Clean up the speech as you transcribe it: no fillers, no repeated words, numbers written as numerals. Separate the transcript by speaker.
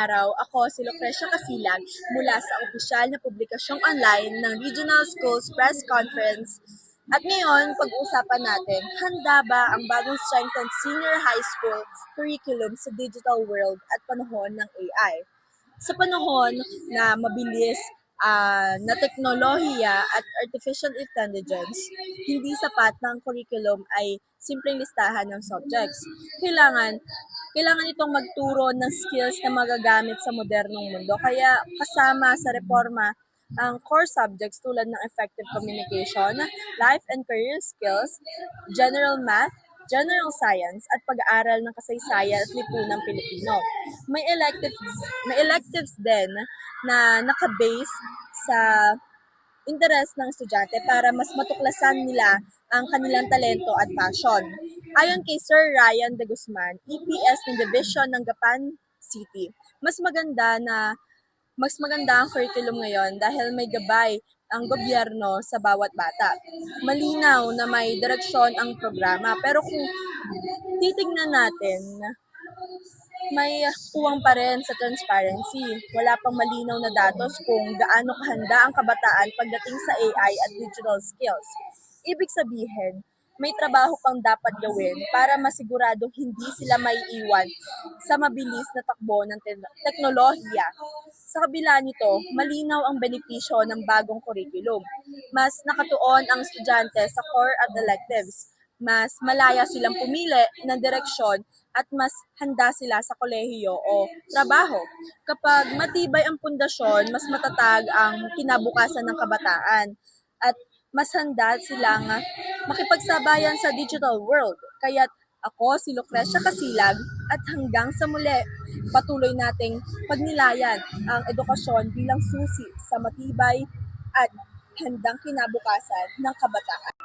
Speaker 1: araw, ako si Lucrecia Casilag mula sa opisyal na publikasyong online ng Regional Schools Press Conference. At ngayon, pag-uusapan natin, handa ba ang bagong strengthened senior high school curriculum sa digital world at panahon ng AI? Sa panahon na mabilis na teknolohiya at artificial intelligence, hindi sapat na ang curriculum ay simpleng listahan ng subjects. Kailangan itong magturo ng skills na magagamit sa modernong mundo. Kaya kasama sa reforma ang core subjects tulad ng effective communication, life and career skills, general math, general science at pag-aaral ng kasaysayan at lipunang Pilipino. May electives din na nakabase sa interes ng estudyante para mas matuklasan nila ang kanilang talento at passion. Ayon kay Sir Ryan De Guzman, EPS ng Division ng Gapan City, mas maganda ang curriculum ngayon dahil may gabay ang gobyerno sa bawat bata. Malinaw na may direksyon ang programa, pero kung titignan natin, may kuwang pa rin sa transparency. Wala pang malinaw na datos kung gaano kahanda ang kabataan pagdating sa AI at digital skills. Ibig sabihin, may trabaho pang dapat gawin para masiguradong hindi sila maiiwan sa mabilis na takbo ng teknolohiya. Sa kabila nito, malinaw ang benepisyo ng bagong curriculum. Mas nakatuon ang estudyante sa core at electives. Mas malaya silang pumili ng direksyon at mas handa sila sa kolehiyo o trabaho. Kapag matibay ang pundasyon, mas matatag ang kinabukasan ng kabataan at mas handa silang makipagsabayan sa digital world. Kaya't ako si Lucrecia Casilag at hanggang sa muli, patuloy nating pagnilayan ang edukasyon bilang susi sa matibay at handang kinabukasan ng kabataan.